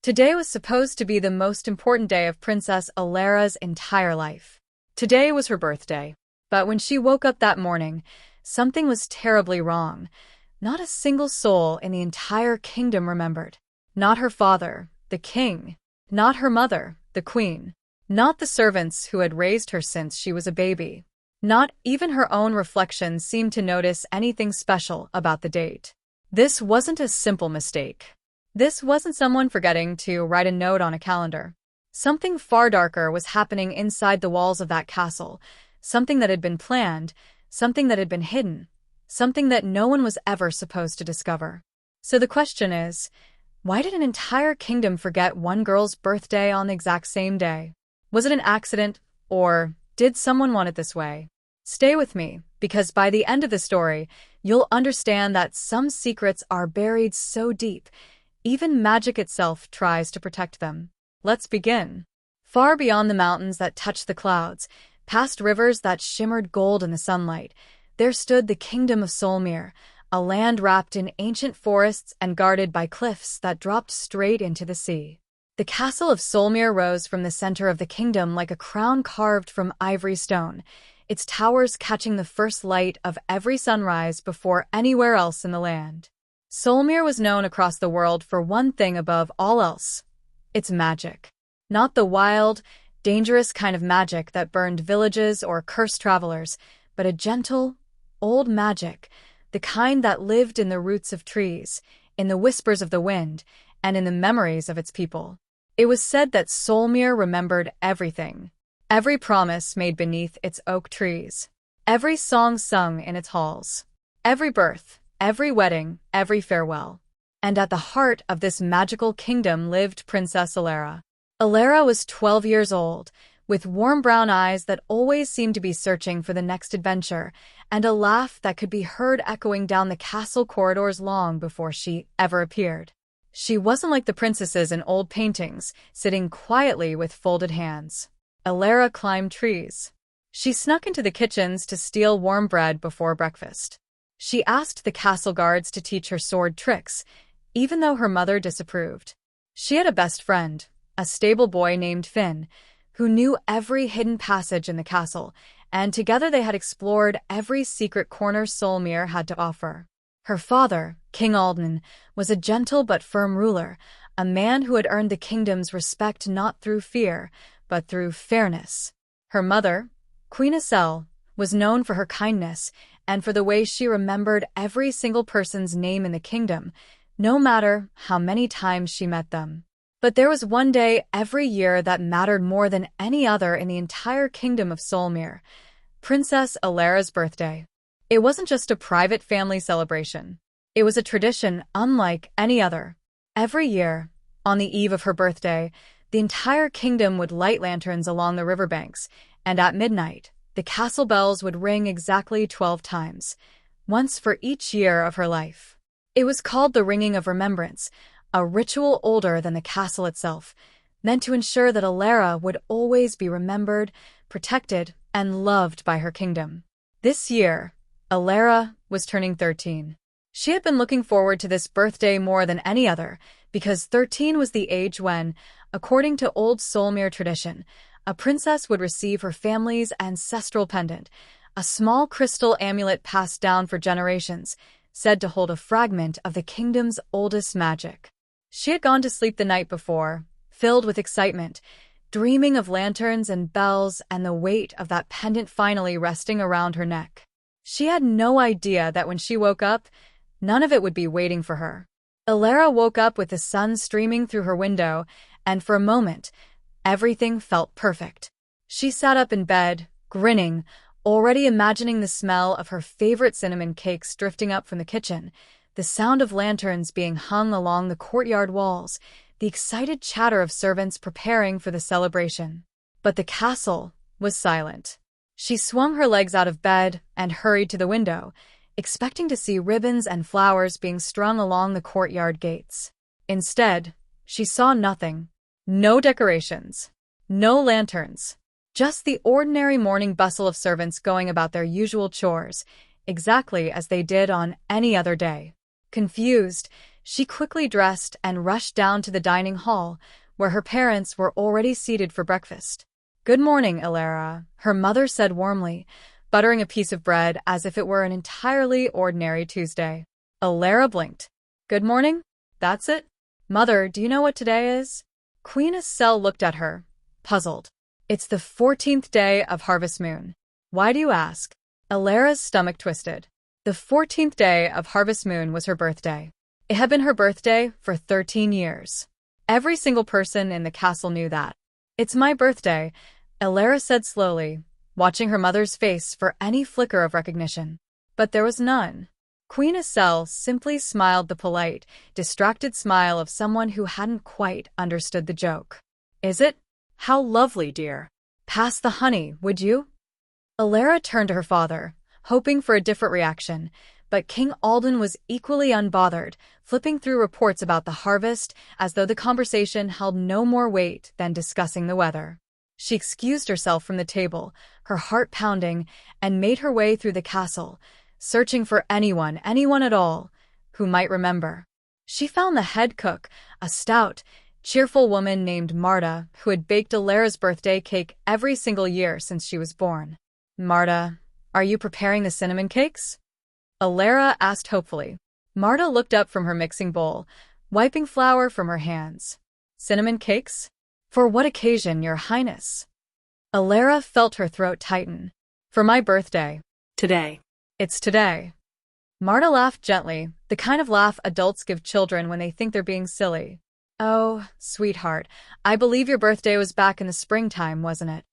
Today was supposed to be the most important day of Princess Elara's entire life. Today was her birthday. But when she woke up that morning, something was terribly wrong. Not a single soul in the entire kingdom remembered. Not her father, the king. Not her mother, the queen. Not the servants who had raised her since she was a baby. Not even her own reflection seemed to notice anything special about the date. This wasn't a simple mistake. This wasn't someone forgetting to write a note on a calendar. Something far darker was happening inside the walls of that castle, something that had been planned, something that had been hidden, something that no one was ever supposed to discover. So the question is, why did an entire kingdom forget one girl's birthday on the exact same day? Was it an accident, or did someone want it this way? Stay with me, because by the end of the story, you'll understand that some secrets are buried so deep, even magic itself tries to protect them. Let's begin. Far beyond the mountains that touched the clouds, past rivers that shimmered gold in the sunlight, there stood the kingdom of Solmere, a land wrapped in ancient forests and guarded by cliffs that dropped straight into the sea. The castle of Solmere rose from the center of the kingdom like a crown carved from ivory stone, its towers catching the first light of every sunrise before anywhere else in the land. Solmere was known across the world for one thing above all else: its magic. Not the wild, dangerous kind of magic that burned villages or cursed travelers, but a gentle, old magic, the kind that lived in the roots of trees, in the whispers of the wind, and in the memories of its people. It was said that Solmere remembered everything. Every promise made beneath its oak trees. Every song sung in its halls. Every birth, every wedding, every farewell. And at the heart of this magical kingdom lived Princess Elara. Elara was 12 years old, with warm brown eyes that always seemed to be searching for the next adventure, and a laugh that could be heard echoing down the castle corridors long before she ever appeared. She wasn't like the princesses in old paintings, sitting quietly with folded hands. Elara climbed trees. She snuck into the kitchens to steal warm bread before breakfast. She asked the castle guards to teach her sword tricks, even though her mother disapproved. She had a best friend, a stable boy named Finn, who knew every hidden passage in the castle, and together they had explored every secret corner Solmere had to offer. Her father, King Alden, was a gentle but firm ruler, a man who had earned the kingdom's respect not through fear, but through fairness. Her mother, Queen Estelle, was known for her kindness and for the way she remembered every single person's name in the kingdom, no matter how many times she met them. But there was one day every year that mattered more than any other in the entire kingdom of Solmere: Princess Elara's birthday. It wasn't just a private family celebration. It was a tradition unlike any other. Every year, on the eve of her birthday, the entire kingdom would light lanterns along the riverbanks, and at midnight, the castle bells would ring exactly 12 times, once for each year of her life. It was called the Ringing of Remembrance, a ritual older than the castle itself, meant to ensure that Elara would always be remembered, protected, and loved by her kingdom. This year, Elara was turning 13. She had been looking forward to this birthday more than any other, because 13 was the age when, according to old Solmere tradition, a princess would receive her family's ancestral pendant, a small crystal amulet passed down for generations, said to hold a fragment of the kingdom's oldest magic. She had gone to sleep the night before, filled with excitement, dreaming of lanterns and bells and the weight of that pendant finally resting around her neck. She had no idea that when she woke up, none of it would be waiting for her. Elara woke up with the sun streaming through her window, and for a moment, everything felt perfect. She sat up in bed, grinning, already imagining the smell of her favorite cinnamon cakes drifting up from the kitchen, the sound of lanterns being hung along the courtyard walls, the excited chatter of servants preparing for the celebration. But the castle was silent. She swung her legs out of bed and hurried to the window, expecting to see ribbons and flowers being strung along the courtyard gates. Instead, she saw nothing. No decorations. No lanterns. Just the ordinary morning bustle of servants going about their usual chores, exactly as they did on any other day. Confused, She quickly dressed and rushed down to the dining hall, where her parents were already seated for breakfast. "Good morning, Elara," her mother said warmly, buttering a piece of bread as if it were an entirely ordinary Tuesday. Elara blinked. "Good morning? That's it? Mother, do you know what today is?" Queen Estelle looked at her, puzzled. "It's the 14th day of harvest moon." "Why do you ask?" Elara's stomach twisted. The 14th day of harvest moon was her birthday. It had been her birthday for 13 years. Every single person in the castle knew that. "It's my birthday," Elara said slowly, watching her mother's face for any flicker of recognition. But there was none. Queen Estelle simply smiled the polite, distracted smile of someone who hadn't quite understood the joke. "Is it? How lovely, dear. Pass the honey, would you?" Elara turned to her father, hoping for a different reaction, but King Alden was equally unbothered, flipping through reports about the harvest as though the conversation held no more weight than discussing the weather. She excused herself from the table, her heart pounding, and made her way through the castle, searching for anyone at all, who might remember. She found the head cook, a stout, cheerful woman named Marta, who had baked Elara's birthday cake every single year since she was born. "Marta, are you preparing the cinnamon cakes?" Elara asked hopefully. Marta looked up from her mixing bowl, wiping flour from her hands. "Cinnamon cakes? For what occasion, Your Highness?" Elara felt her throat tighten. "For my birthday. Today. It's today." Marta laughed gently, the kind of laugh adults give children when they think they're being silly. "Oh, sweetheart, I believe your birthday was back in the springtime, wasn't it?"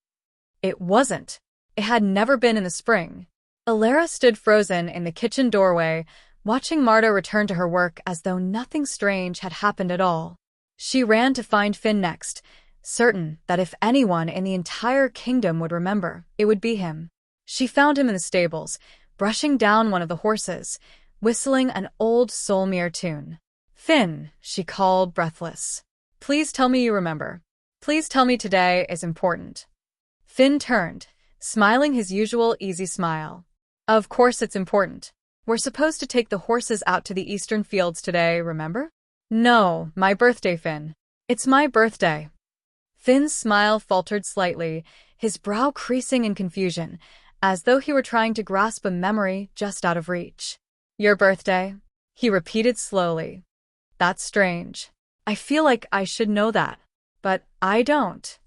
It wasn't. It had never been in the spring. Elara stood frozen in the kitchen doorway, watching Marta return to her work as though nothing strange had happened at all. She ran to find Finn next, certain that if anyone in the entire kingdom would remember, it would be him. She found him in the stables, brushing down one of the horses, whistling an old Solmere tune. "Finn," she called, breathless. "Please tell me you remember. Please tell me today is important." Finn turned, smiling his usual easy smile. "Of course it's important. We're supposed to take the horses out to the eastern fields today, remember?" "No, my birthday, Finn. It's my birthday." Finn's smile faltered slightly, his brow creasing in confusion, as though he were trying to grasp a memory just out of reach. "Your birthday?" he repeated slowly. "That's strange. I feel like I should know that, but I don't."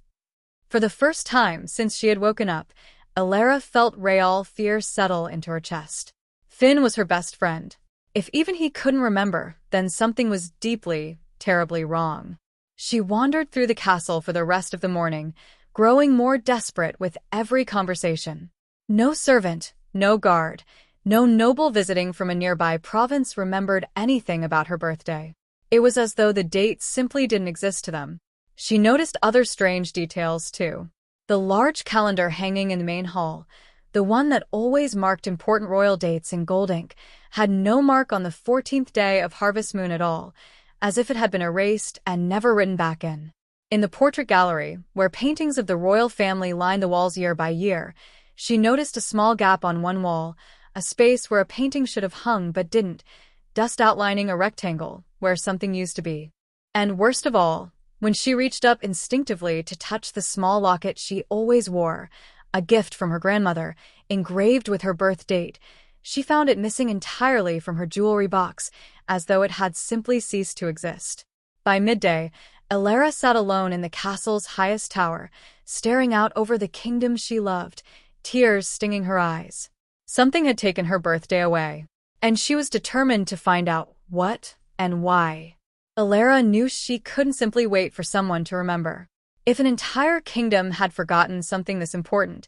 For the first time since she had woken up, Elara felt real fear settle into her chest. Finn was her best friend. If even he couldn't remember, then something was deeply, terribly wrong. She wandered through the castle for the rest of the morning, growing more desperate with every conversation. No servant, no guard, no noble visiting from a nearby province remembered anything about her birthday. It was as though the date simply didn't exist to them. She noticed other strange details, too. The large calendar hanging in the main hall, the one that always marked important royal dates in gold ink, had no mark on the 14th day of harvest moon at all, as if it had been erased and never written back in. In the portrait gallery, where paintings of the royal family lined the walls year by year, she noticed a small gap on one wall, a space where a painting should have hung but didn't, dust outlining a rectangle where something used to be. And worst of all, when she reached up instinctively to touch the small locket she always wore, a gift from her grandmother, engraved with her birth date, she found it missing entirely from her jewelry box, as though it had simply ceased to exist. By midday, Elara sat alone in the castle's highest tower, staring out over the kingdom she loved, tears stinging her eyes. Something had taken her birthday away, and she was determined to find out what and why. Elara knew she couldn't simply wait for someone to remember. If an entire kingdom had forgotten something this important,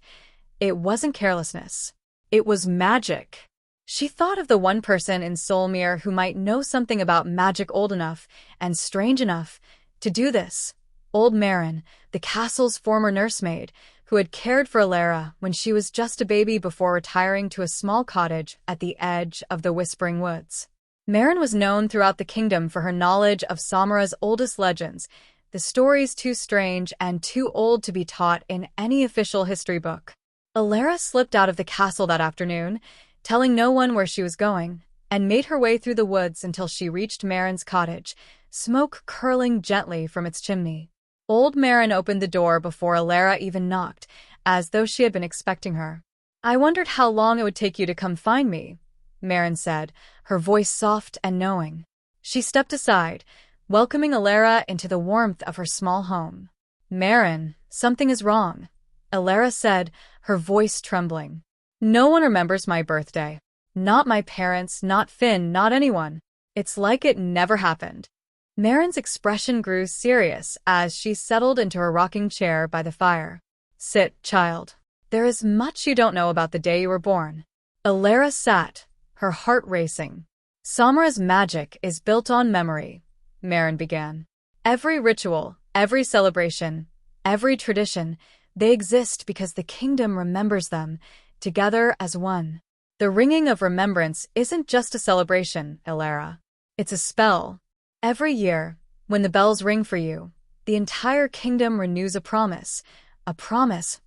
it wasn't carelessness. It was magic. She thought of the one person in Solmere who might know something about magic old enough and strange enough to do this. Old Marin, the castle's former nursemaid, who had cared for Elara when she was just a baby before retiring to a small cottage at the edge of the Whispering Woods. Marin was known throughout the kingdom for her knowledge of Solmere's oldest legends, the stories too strange and too old to be taught in any official history book. Elara slipped out of the castle that afternoon, telling no one where she was going, and made her way through the woods until she reached Marin's cottage, smoke curling gently from its chimney. Old Marin opened the door before Elara even knocked, as though she had been expecting her. "I wondered how long it would take you to come find me," Marin said, her voice soft and knowing. She stepped aside, welcoming Elara into the warmth of her small home. "Marin, something is wrong," Elara said, her voice trembling. "No one remembers my birthday. Not my parents, not Finn, not anyone. It's like it never happened." Marin's expression grew serious as she settled into her rocking chair by the fire. "Sit, child. There is much you don't know about the day you were born." Elara sat, her heart racing. "Solmere's magic is built on memory," Marin began. "Every ritual, every celebration, every tradition, they exist because the kingdom remembers them, together as one. The ringing of remembrance isn't just a celebration, Elara. It's a spell. Every year, when the bells ring for you, the entire kingdom renews a promise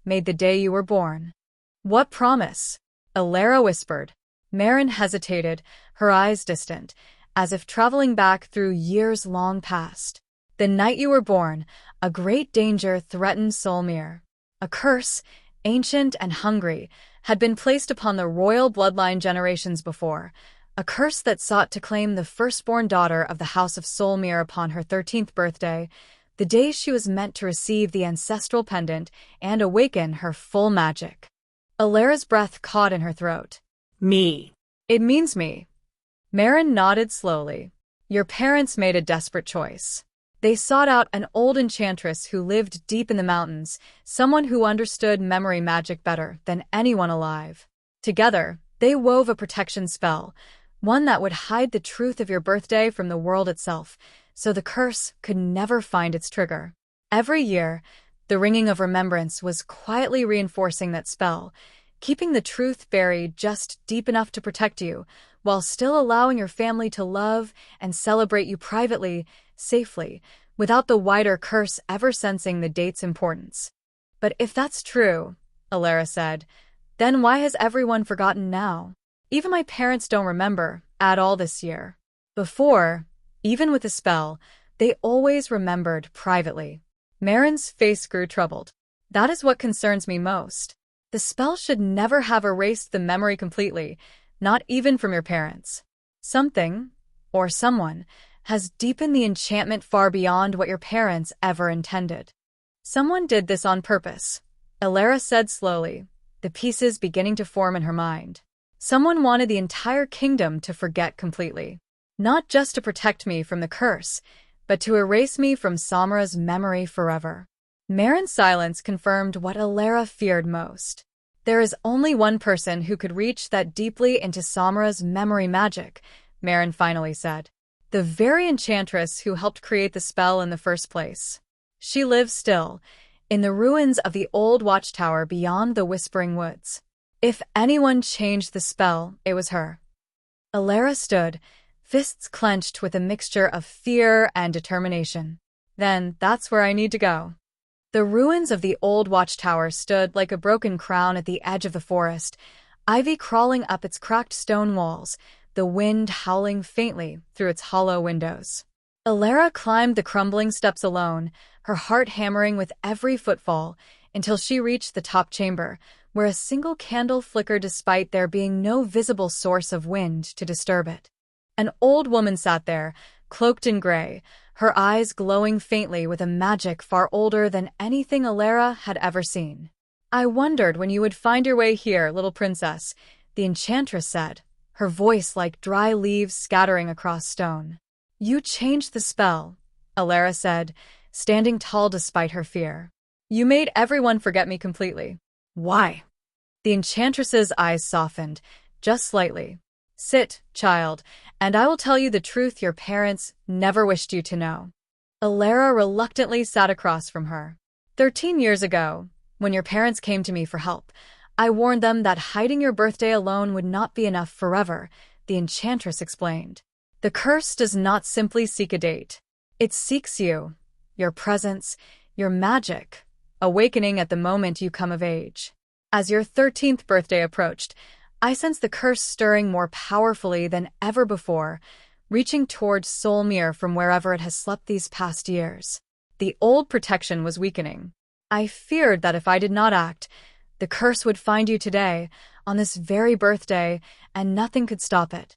made the day you were born." "What promise?" Elara whispered. Marin hesitated, her eyes distant, as if traveling back through years long past. "The night you were born, a great danger threatened Solmere. A curse, ancient and hungry, had been placed upon the royal bloodline generations before, a curse that sought to claim the firstborn daughter of the House of Solmere upon her 13th birthday, the day she was meant to receive the ancestral pendant and awaken her full magic." Elara's breath caught in her throat. "Me." "It means me." Marin nodded slowly. "Your parents made a desperate choice. They sought out an old enchantress who lived deep in the mountains, someone who understood memory magic better than anyone alive. Together, they wove a protection spell, one that would hide the truth of your birthday from the world itself, so the curse could never find its trigger. Every year, the ringing of remembrance was quietly reinforcing that spell, keeping the truth buried just deep enough to protect you, while still allowing your family to love and celebrate you privately, safely, without the wider curse ever sensing the date's importance." "But if that's true," Elara said, "then why has everyone forgotten now? Even my parents don't remember at all this year. Before, even with the spell, they always remembered privately." Marin's face grew troubled. "That is what concerns me most. The spell should never have erased the memory completely, not even from your parents. Something, or someone, has deepened the enchantment far beyond what your parents ever intended. Someone did this on purpose," Elara said slowly, the pieces beginning to form in her mind. "Someone wanted the entire kingdom to forget completely. Not just to protect me from the curse, but to erase me from Solmere's memory forever." Marin's silence confirmed what Elara feared most. "There is only one person who could reach that deeply into Solmere's memory magic," Marin finally said. "The very enchantress who helped create the spell in the first place. She lives still, in the ruins of the old watchtower beyond the Whispering Woods. If anyone changed the spell, it was her." Elara stood, fists clenched with a mixture of fear and determination. "Then that's where I need to go." The ruins of the old watchtower stood like a broken crown at the edge of the forest, ivy crawling up its cracked stone walls, the wind howling faintly through its hollow windows. Elara climbed the crumbling steps alone, her heart hammering with every footfall, until she reached the top chamber, where a single candle flickered despite there being no visible source of wind to disturb it. An old woman sat there, cloaked in gray, her eyes glowing faintly with a magic far older than anything Elara had ever seen. "I wondered when you would find your way here, little princess," the enchantress said, her voice like dry leaves scattering across stone. "You changed the spell," Elara said, standing tall despite her fear. "You made everyone forget me completely." "Why?" The enchantress's eyes softened, just slightly. "Sit, child, and I will tell you the truth your parents never wished you to know." Elara reluctantly sat across from her. 13 years ago, when your parents came to me for help, I warned them that hiding your birthday alone would not be enough forever," the enchantress explained. "The curse does not simply seek a date. It seeks you, your presence, your magic, awakening at the moment you come of age. As your 13th birthday approached, I sensed the curse stirring more powerfully than ever before, reaching towards Solmere from wherever it has slept these past years. The old protection was weakening. I feared that if I did not act, the curse would find you today, on this very birthday, and nothing could stop it.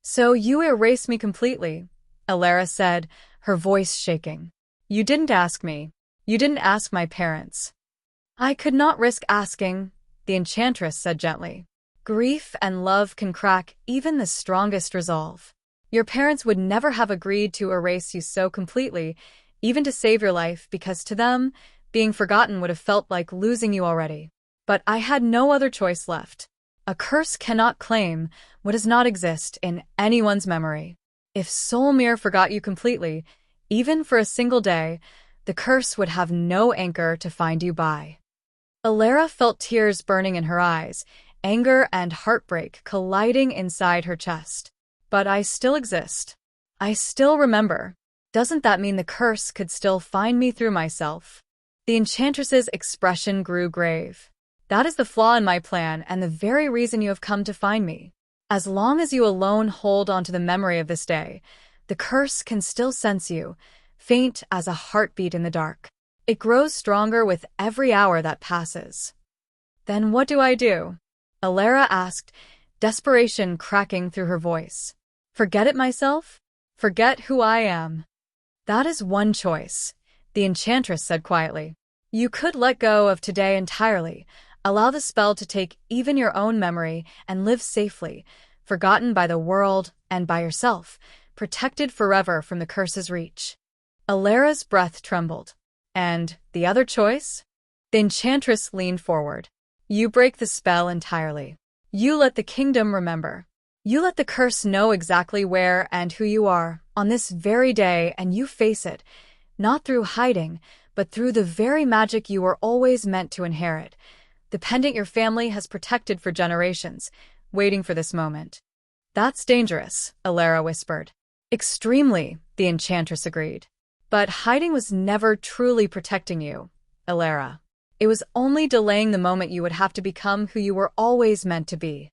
So you erased me completely, Elara said, her voice shaking. You didn't ask me. You didn't ask my parents. I could not risk asking, the enchantress said gently. Grief and love can crack even the strongest resolve. Your parents would never have agreed to erase you so completely, even to save your life, because to them, being forgotten would have felt like losing you already. But I had no other choice left. A curse cannot claim what does not exist in anyone's memory. If Solmere forgot you completely, even for a single day, the curse would have no anchor to find you by. Elara felt tears burning in her eyes, anger and heartbreak colliding inside her chest. But I still exist. I still remember. Doesn't that mean the curse could still find me through myself? The enchantress's expression grew grave. That is the flaw in my plan and the very reason you have come to find me. As long as you alone hold on to the memory of this day, the curse can still sense you, faint as a heartbeat in the dark. It grows stronger with every hour that passes. Then what do I do? Elara asked, desperation cracking through her voice. Forget it myself? Forget who I am? That is one choice, the enchantress said quietly. You could let go of today entirely, allow the spell to take even your own memory and live safely, forgotten by the world and by yourself, protected forever from the curse's reach. Elara's breath trembled. And the other choice? The enchantress leaned forward. You break the spell entirely. You let the kingdom remember. You let the curse know exactly where and who you are on this very day, and you face it, not through hiding, but through the very magic you were always meant to inherit, the pendant your family has protected for generations, waiting for this moment. That's dangerous, Elara whispered. Extremely, the enchantress agreed. But hiding was never truly protecting you, Elara. It was only delaying the moment you would have to become who you were always meant to be.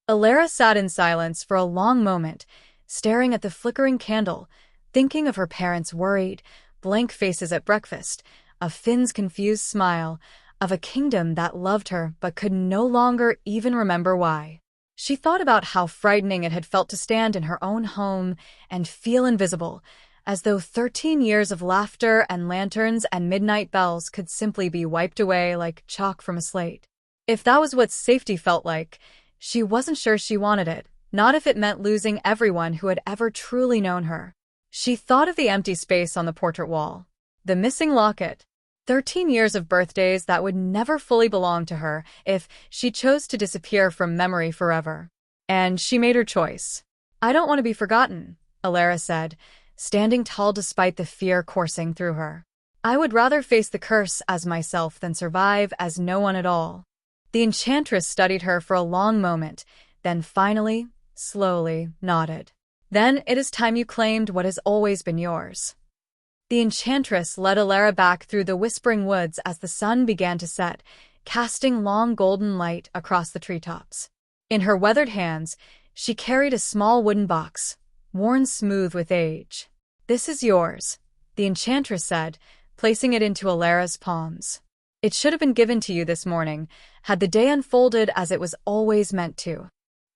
Elara sat in silence for a long moment, staring at the flickering candle, thinking of her parents' worried, blank faces at breakfast, of Finn's confused smile, of a kingdom that loved her but could no longer even remember why. She thought about how frightening it had felt to stand in her own home and feel invisible, as though 13 years of laughter and lanterns and midnight bells could simply be wiped away like chalk from a slate. If that was what safety felt like, she wasn't sure she wanted it, not if it meant losing everyone who had ever truly known her. She thought of the empty space on the portrait wall, the missing locket, 13 years of birthdays that would never fully belong to her if she chose to disappear from memory forever. And she made her choice. I don't want to be forgotten, Elara said, standing tall despite the fear coursing through her. I would rather face the curse as myself than survive as no one at all. The enchantress studied her for a long moment, then finally, slowly, nodded. Then it is time you claimed what has always been yours. The enchantress led Elara back through the whispering woods as the sun began to set, casting long golden light across the treetops. In her weathered hands, she carried a small wooden box, worn smooth with age. This is yours, the enchantress said, placing it into Elara's palms. It should have been given to you this morning, had the day unfolded as it was always meant to.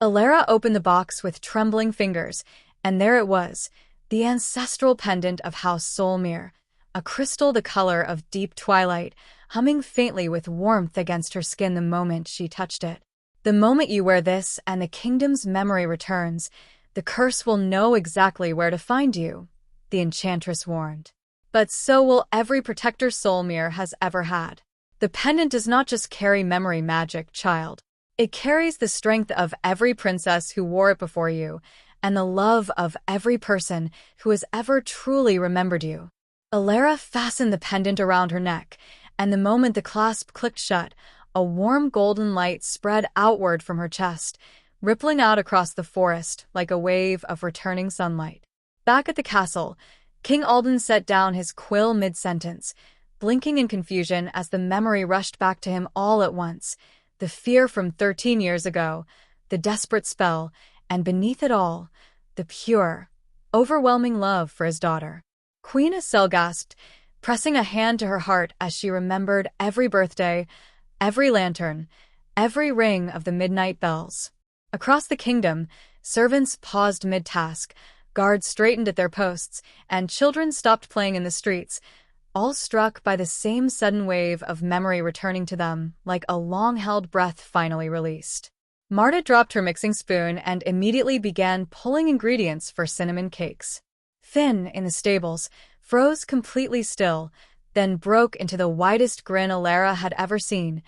Elara opened the box with trembling fingers, and there it was, the ancestral pendant of House Solmere, a crystal the color of deep twilight, humming faintly with warmth against her skin the moment she touched it. The moment you wear this and the kingdom's memory returns, the curse will know exactly where to find you, the enchantress warned. But so will every protector Solmere has ever had. The pendant does not just carry memory magic, child. It carries the strength of every princess who wore it before you, and the love of every person who has ever truly remembered you. Elara fastened the pendant around her neck, and the moment the clasp clicked shut, a warm golden light spread outward from her chest, rippling out across the forest like a wave of returning sunlight. Back at the castle, King Alden set down his quill mid-sentence, blinking in confusion as the memory rushed back to him all at once, the fear from 13 years ago, the desperate spell, and beneath it all, the pure, overwhelming love for his daughter. Queen Estelle gasped, pressing a hand to her heart as she remembered every birthday, every lantern, every ring of the midnight bells. Across the kingdom, servants paused mid-task, guards straightened at their posts, and children stopped playing in the streets, all struck by the same sudden wave of memory returning to them, like a long-held breath finally released. Marta dropped her mixing spoon and immediately began pulling ingredients for cinnamon cakes. Finn, in the stables, froze completely still, then broke into the widest grin Elara had ever seen,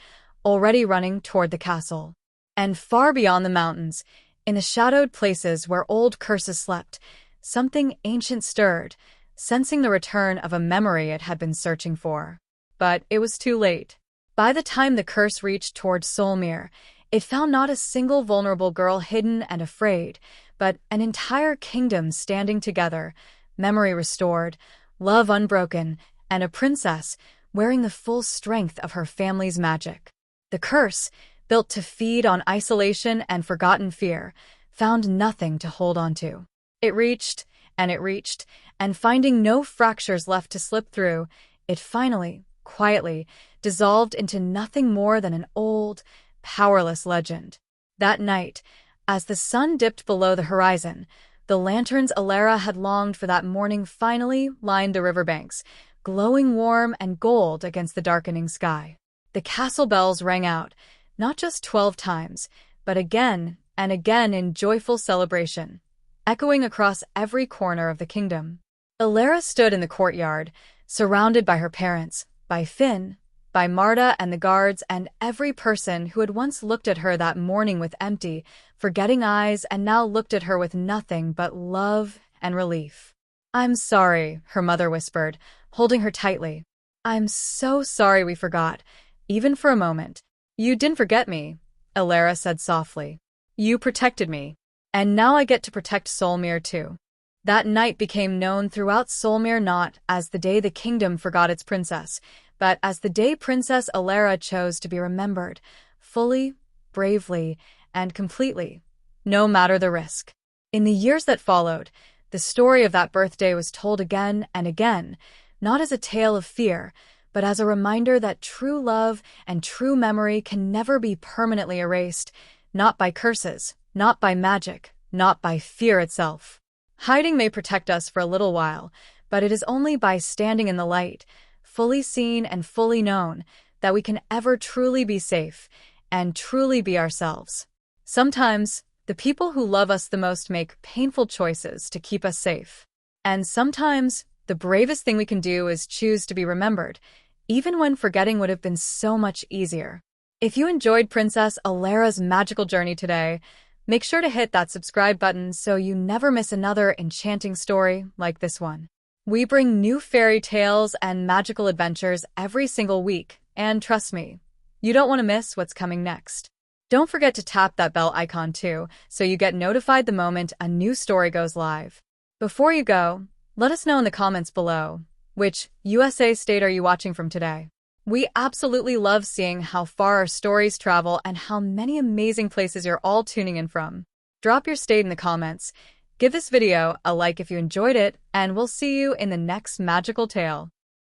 already running toward the castle. And far beyond the mountains, in the shadowed places where old curses slept, something ancient stirred, sensing the return of a memory it had been searching for. But it was too late. By the time the curse reached toward Solmere, it found not a single vulnerable girl hidden and afraid, but an entire kingdom standing together, memory restored, love unbroken, and a princess wearing the full strength of her family's magic. The curse, built to feed on isolation and forgotten fear, found nothing to hold on to. It reached, and finding no fractures left to slip through, it finally, quietly, dissolved into nothing more than an old, powerless legend. That night, as the sun dipped below the horizon, the lanterns Elara had longed for that morning finally lined the riverbanks, glowing warm and gold against the darkening sky. The castle bells rang out, not just 12 times, but again and again in joyful celebration, echoing across every corner of the kingdom. Elara stood in the courtyard, surrounded by her parents, by Finn, by Marta and the guards, and every person who had once looked at her that morning with empty, forgetting eyes and now looked at her with nothing but love and relief. "I'm sorry," her mother whispered, holding her tightly. "I'm so sorry we forgot, even for a moment." "You didn't forget me," Elara said softly. "You protected me. And now I get to protect Solmere too." That night became known throughout Solmere not as the day the kingdom forgot its princess, but as the day Princess Elara chose to be remembered, fully, bravely, and completely, no matter the risk. In the years that followed, the story of that birthday was told again and again, not as a tale of fear, but as a reminder that true love and true memory can never be permanently erased, not by curses, not by magic, not by fear itself. Hiding may protect us for a little while, but it is only by standing in the light, fully seen and fully known, that we can ever truly be safe and truly be ourselves. Sometimes, the people who love us the most make painful choices to keep us safe. And sometimes, the bravest thing we can do is choose to be remembered, even when forgetting would have been so much easier. If you enjoyed Princess Elara's magical journey today, make sure to hit that subscribe button so you never miss another enchanting story like this one. We bring new fairy tales and magical adventures every single week, and trust me, you don't want to miss what's coming next. Don't forget to tap that bell icon too, so you get notified the moment a new story goes live. Before you go, let us know in the comments below, which USA state are you watching from today? We absolutely love seeing how far our stories travel and how many amazing places you're all tuning in from. Drop your state in the comments, give this video a like if you enjoyed it, and we'll see you in the next magical tale.